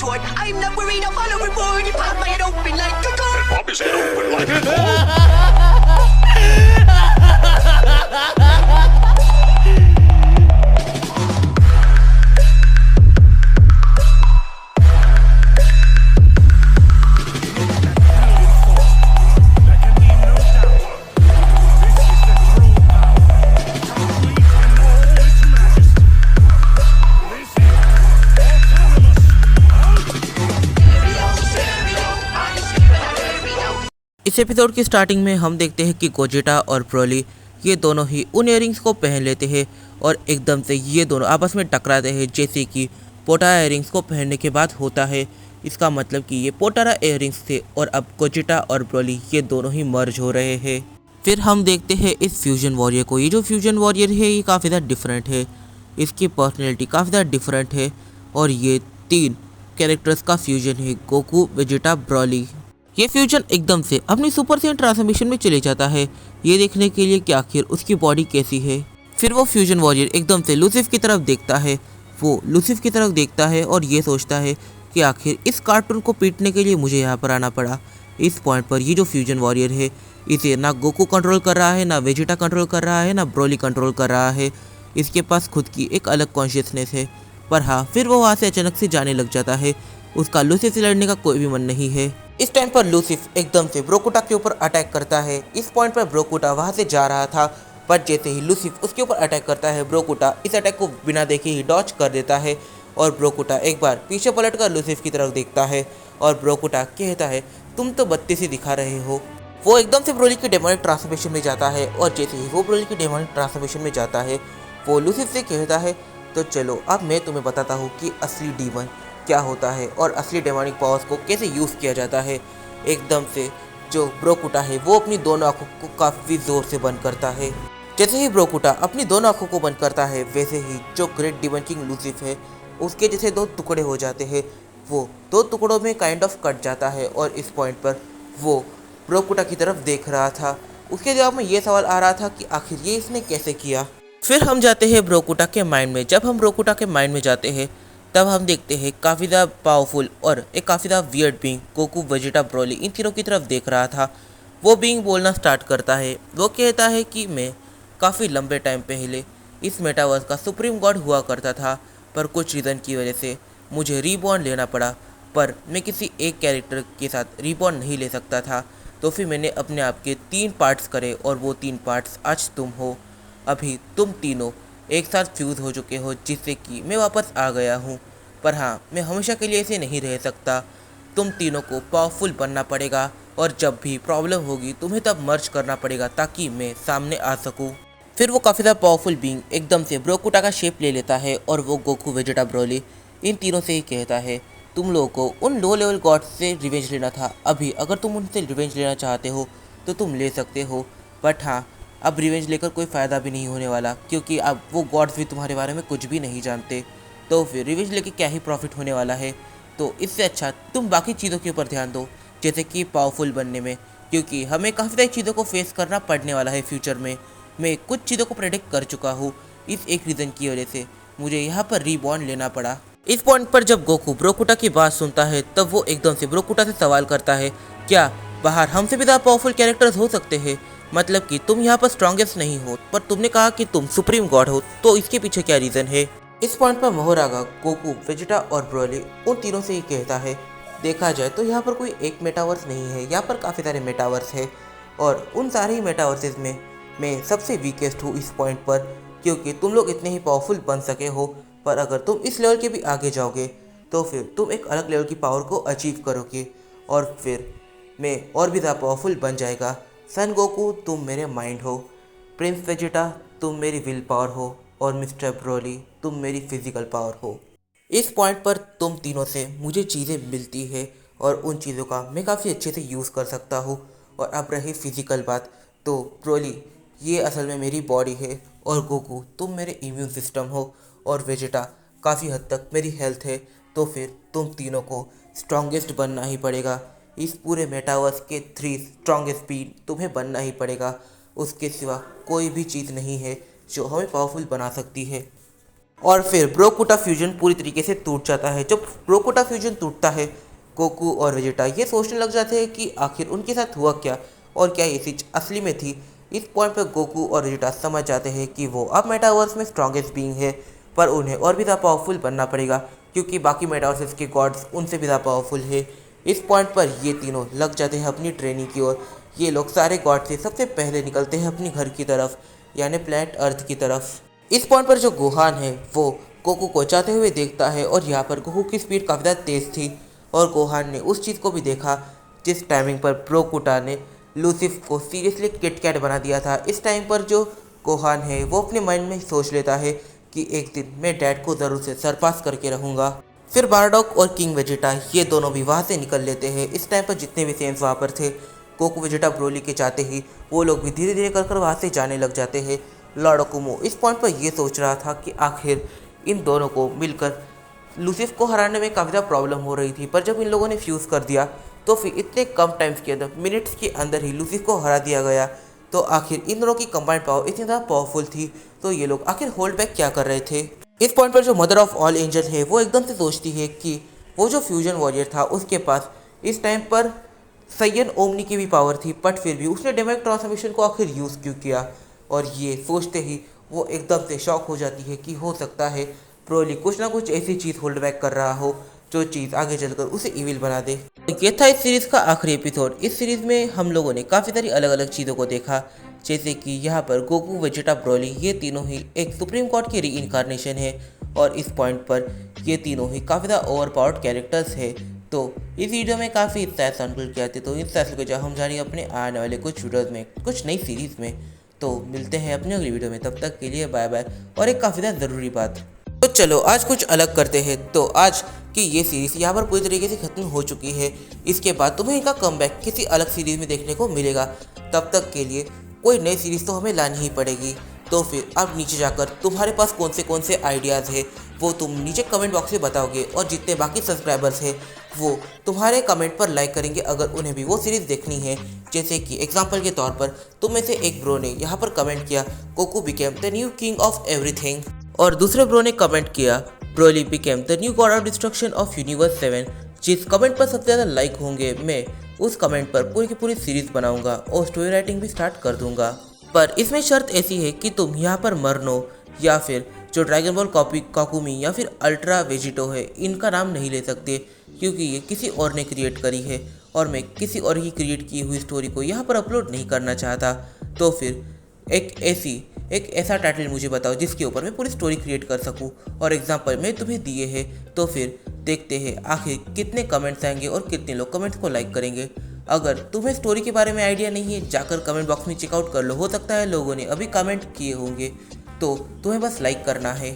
retort. I'm not worried, I'll follow reward. You pop my head open like a gun. Pop his head open like a gun. इस episode की starting में हम देखते हैं कि गोजेटा और ब्रोली ये दोनों ही उन इयरिंग्स को पहन लेते हैं और एकदम से ये दोनों आपस में टकराते हैं, जैसे कि पोटारा इयरिंग्स को पहनने के बाद होता है। इसका मतलब कि ये पोटारा इयरिंग्स थे और अब गोजेटा और ब्रोली ये दोनों ही मर्ज हो रहे हैं। फिर हम देखते हैं इस फ्यूजन वॉरियर को। ये जो फ्यूजन वॉरियर है ये काफ़ी ज़्यादा डिफरेंट है, इसकी पर्सनैलिटी काफ़ी ज़्यादा डिफरेंट है और ये 3 कैरेक्टर्स का फ्यूजन है, गोकू, वेजिटा, ब्रोली। ये फ्यूजन एकदम से अपनी सुपर सेन ट्रांसफॉर्मेशन में चले जाता है, ये देखने के लिए कि आखिर उसकी बॉडी कैसी है। फिर वो फ्यूजन वॉरियर एकदम से लूसिफ की तरफ देखता है, वो लूसिफ की तरफ देखता है और ये सोचता है कि आखिर इस कार्टून को पीटने के लिए मुझे यहाँ पर आना पड़ा। इस पॉइंट पर ये जो फ्यूजन वॉरियर है इसे ना गोकू कंट्रोल कर रहा है, ना वेजिटा कंट्रोल कर रहा है, ना ब्रोली कंट्रोल कर रहा है। इसके पास खुद की एक अलग कॉन्शियसनेस है। पर हाँ, फिर वो वहाँ से अचानक से जाने लग जाता है, उसका लूसिफ से लड़ने का कोई भी मन नहीं है। इस टाइम पर लूसिफ एकदम से ब्रोकुटा के ऊपर अटैक करता है। इस पॉइंट पर ब्रोकुटा वहाँ से जा रहा था, पर जैसे ही लूसिफ उसके ऊपर अटैक करता है, ब्रोकुटा इस अटैक को बिना देखे ही डॉज कर देता है और ब्रोकुटा एक बार पीछे पलट कर लूसिफ की तरफ देखता है और ब्रोकुटा कहता है, तुम तो बत्ती सी दिखा रहे हो। वो एकदम से ब्रोली की डेमोनिक ट्रांसफॉर्मेशन में जाता है और जैसे ही वो ब्रोली की डेमोनिक ट्रांसफॉर्मेशन में जाता है, वो लूसिफ से कहता है, तो चलो अब मैं तुम्हें बताता हूँ कि असली डीमन क्या होता है और असली डेमोनिक पावर्स को कैसे यूज़ किया जाता है। एकदम से जो ब्रोकुटा है वो अपनी दोनों आंखों को काफ़ी ज़ोर से बंद करता है। जैसे ही ब्रोकुटा अपनी दोनों आंखों को बंद करता है, वैसे ही जो ग्रेट डीमन किंग लूसिफ है उसके जैसे 2 टुकड़े हो जाते हैं। वो 2 टुकड़ों में काइंड ऑफ कट जाता है और इस पॉइंट पर वो ब्रोकुटा की तरफ देख रहा था। उसके जवाब में ये सवाल आ रहा था कि आखिर ये इसने कैसे किया। फिर हम जाते हैं ब्रोकुटा के माइंड में। जब हम ब्रोकुटा के माइंड में जाते हैं तब हम देखते हैं काफ़ी ज़्यादा पावरफुल और एक काफ़ी ज़्यादा weird being Goku, Vegeta, Broly इन तीनों की तरफ देख रहा था। वो बीइंग बोलना स्टार्ट करता है। वो कहता है कि मैं काफ़ी लंबे टाइम पहले इस मेटावर्स का सुप्रीम गॉड हुआ करता था, पर कुछ रीज़न की वजह से मुझे रीबॉर्न लेना पड़ा, पर मैं किसी एक कैरेक्टर के साथ रीबॉर्न नहीं ले सकता था। तो फिर मैंने अपने आप के 3 पार्ट्स करे और वो 3 पार्ट्स आज तुम हो। अभी तुम तीनों एक साथ फ्यूज़ हो चुके हो, जिससे कि मैं वापस आ गया हूँ। पर हाँ, मैं हमेशा के लिए ऐसे नहीं रह सकता। तुम तीनों को पावरफुल बनना पड़ेगा और जब भी प्रॉब्लम होगी तुम्हें तब मर्ज करना पड़ेगा ताकि मैं सामने आ सकूँ। फिर वो काफ़ी ज़्यादा पावरफुल बीइंग एकदम से ब्रोकुटा का शेप ले लेता है और वो गोकू, वेजिटा, ब्रोली इन तीनों से ही कहता है, तुम लोगों को उन लो लेवल गॉड्स से रिवेंज लेना था। अभी अगर तुम उनसे रिवेंज लेना चाहते हो तो तुम ले सकते हो, बट हाँ, अब रिवेंज लेकर कोई फ़ायदा भी नहीं होने वाला, क्योंकि अब वो गॉड्स भी तुम्हारे बारे में कुछ भी नहीं जानते। तो फिर रिवेंज लेके क्या ही प्रॉफिट होने वाला है। तो इससे अच्छा तुम बाकी चीज़ों के ऊपर ध्यान दो, जैसे कि पावरफुल बनने में, क्योंकि हमें काफ़ी सारी चीज़ों को फेस करना पड़ने वाला है फ्यूचर में। मैं कुछ चीज़ों को प्रेडिक्ट कर चुका हूँ, इस एक रीज़न की वजह से मुझे यहाँ पर रीबॉर्न लेना पड़ा। इस पॉइंट पर जब गोकू ब्रोकुटा की बात सुनता है तब वो एकदम से ब्रोकुटा से सवाल करता है, क्या बाहर हमसे भी ज़्यादा पावरफुल कैरेक्टर्स हो सकते हैं? मतलब कि तुम यहाँ पर स्ट्रॉन्गेस्ट नहीं हो, पर तुमने कहा कि तुम सुप्रीम गॉड हो, तो इसके पीछे क्या रीज़न है? इस पॉइंट पर मोहरागा, गोकू, वेजिटा और ब्रोली उन तीनों से ही कहता है, देखा जाए तो यहाँ पर कोई एक मेटावर्स नहीं है, यहाँ पर काफ़ी सारे मेटावर्स है और उन सारे ही मेटावर्सेस में मैं सबसे वीकेस्ट हूँ इस पॉइंट पर, क्योंकि तुम लोग इतने ही पावरफुल बन सके हो, पर अगर तुम इस लेवल के भी आगे जाओगे तो फिर तुम एक अलग लेवल की पावर को अचीव करोगे और फिर मैं और भी ज़्यादा पावरफुल बन जाएगा। सन गोकू, तुम मेरे माइंड हो, प्रिंस वेजिटा तुम मेरी विल पावर हो और मिस्टर ब्रोली तुम मेरी फिजिकल पावर हो। इस पॉइंट पर तुम तीनों से मुझे चीज़ें मिलती है और उन चीज़ों का मैं काफ़ी अच्छे से यूज़ कर सकता हूँ। और अब रही फिजिकल बात, तो ब्रोली ये असल में मेरी बॉडी है और गोकू तुम मेरे इम्यून सिस्टम हो और वेजिटा काफ़ी हद तक मेरी हेल्थ है। तो फिर तुम तीनों को स्ट्रॉन्गेस्ट बनना ही पड़ेगा। इस पूरे मेटावर्स के 3 स्ट्रॉन्गेस्ट बीइंग तुम्हें बनना ही पड़ेगा। उसके सिवा कोई भी चीज़ नहीं है जो हमें पावरफुल बना सकती है। और फिर ब्रोकुटा फ्यूजन पूरी तरीके से टूट जाता है। जब ब्रोकुटा फ्यूजन टूटता है, गोकू और वेजिटा ये सोचने लग जाते हैं कि आखिर उनके साथ हुआ क्या और क्या ये चीज़ असली में थी। इस पॉइंट पर गोकू और वेजिटा समझ जाते हैं कि वो अब मेटावर्स में स्ट्रॉन्गेस्ट बीइंग है, पर उन्हें और भी ज़्यादा पावरफुल बनना पड़ेगा क्योंकि बाकी मेटावर्सेस के गॉड्स उनसे भी ज़्यादा पावरफुल है। इस पॉइंट पर ये तीनों लग जाते हैं अपनी ट्रेनिंग की ओर। ये लोग सारे गॉड से सबसे पहले निकलते हैं अपनी घर की तरफ, यानी प्लैनेट अर्थ की तरफ। इस पॉइंट पर जो गोहान है वो गोकू को जाते हुए देखता है और यहाँ पर गोकू की स्पीड काफ़ी ज़्यादा तेज़ थी और गोहान ने उस चीज़ को भी देखा जिस टाइमिंग पर ब्रोकुटा ने लूसिफ को सीरियसली किटकैट बना दिया था। इस टाइम पर जो गोहान है वो अपने माइंड में सोच लेता है कि एक दिन मैं डैड को ज़रूर से सरपास करके रहूँगा। फिर बारडॉक और किंग वेजिटा ये दोनों भी वहाँ से निकल लेते हैं। इस टाइम पर जितने भी सेंस वहाँ पर थे, गोकू वेजिटा ब्रोली के चाहते ही वो लोग भी धीरे धीरे कर वहाँ से जाने लग जाते हैं। लॉर्ड अकुमो इस पॉइंट पर ये सोच रहा था कि आखिर इन दोनों को मिलकर लूसिफ को हराने में काफ़ी ज़्यादा प्रॉब्लम हो रही थी, पर जब इन लोगों ने फ्यूज़ कर दिया तो फिर इतने कम टाइम्स के अंदर, मिनट्स के अंदर ही लूसिफ को हरा दिया गया। तो आखिर इन दोनों की कंबाइंड पावर इतनी ज़्यादा पावरफुल थी, तो ये लोग आखिर होल्ड बैक क्या कर रहे थे। इस पॉइंट पर जो मदर ऑफ ऑल एंजल है वो एकदम से सोचती है कि वो जो फ्यूजन वॉरियर था उसके पास इस टाइम पर सैयन ओमनी की भी पावर थी, बट फिर भी उसने डेमोनिक ट्रांसफॉर्मेशन को आखिर यूज़ क्यों किया। और ये सोचते ही वो एकदम से शॉक हो जाती है कि हो सकता है ब्रोली कुछ ना कुछ ऐसी चीज़ होल्ड बैक कर रहा हो जो चीज़ आगे चलकर उसे इविल बना दे। ये था इस सीरीज़ का आखिरी एपिसोड। इस सीरीज़ में हम लोगों ने काफ़ी सारी अलग अलग चीज़ों को देखा, जैसे कि यहाँ पर गोकू वेजिटा ब्रोली ये तीनों ही एक सुप्रीम गॉड की री इनकारनेशन है और इस पॉइंट पर ये तीनों ही काफ़ी ज़्यादा ओवर पावर्ड कैरेक्टर्स है। तो इस वीडियो में काफ़ी इंसाइट्स सैंपल किए थे, तो इन इंसाइट्स को जब हम जानेंगे अपने आने वाले कुछ वीडियोज़ में, कुछ नई सीरीज़ में। तो मिलते हैं अपनी अगली वीडियो में, तब तक के लिए बाय बाय। और एक काफ़ी ज़्यादा ज़रूरी बात, तो चलो आज कुछ अलग करते हैं। तो आज की ये सीरीज़ यहाँ पर पूरी तरीके से ख़त्म हो चुकी है। इसके बाद तुम्हें इनका कमबैक किसी अलग सीरीज़ में देखने को मिलेगा। तब तक के लिए कोई नई सीरीज़ तो हमें लानी ही पड़ेगी। तो फिर अब नीचे जाकर तुम्हारे पास कौन से आइडियाज़ है वो तुम नीचे कमेंट बॉक्स में बताओगे, और जितने बाकी सब्सक्राइबर्स हैं वो तुम्हारे कमेंट पर लाइक करेंगे अगर उन्हें भी वो सीरीज़ देखनी है। जैसे कि एग्जांपल के तौर पर तुम में से एक ब्रो ने यहाँ पर कमेंट किया Goku became the new king of everything, और दूसरे ब्रो ने कमेंट किया Broly became the new God of destruction of universe 7। जिस कमेंट पर सबसे ज़्यादा लाइक होंगे मैं उस कमेंट पर पूरी की पूरी सीरीज़ बनाऊंगा और स्टोरी राइटिंग भी स्टार्ट कर दूंगा। पर इसमें शर्त ऐसी है कि तुम यहाँ पर मरनो या फिर जो ड्रैगन बॉल काकुमी या फिर अल्ट्रा वेजिटो है इनका नाम नहीं ले सकते, क्योंकि ये किसी और ने क्रिएट करी है और मैं किसी और की क्रिएट की हुई स्टोरी को यहाँ पर अपलोड नहीं करना चाहता। तो फिर एक ऐसा टाइटल मुझे बताओ जिसके ऊपर मैं पूरी स्टोरी क्रिएट कर सकूं, और एग्जांपल मैं तुम्हें दिए हैं। तो फिर देखते हैं आखिर कितने कमेंट्स आएंगे और कितने लोग कमेंट्स को लाइक करेंगे। अगर तुम्हें स्टोरी के बारे में आइडिया नहीं है, जाकर कमेंट बॉक्स में चेकआउट कर लो, हो सकता है लोगों ने अभी कमेंट किए होंगे, तो तुम्हें बस लाइक करना है।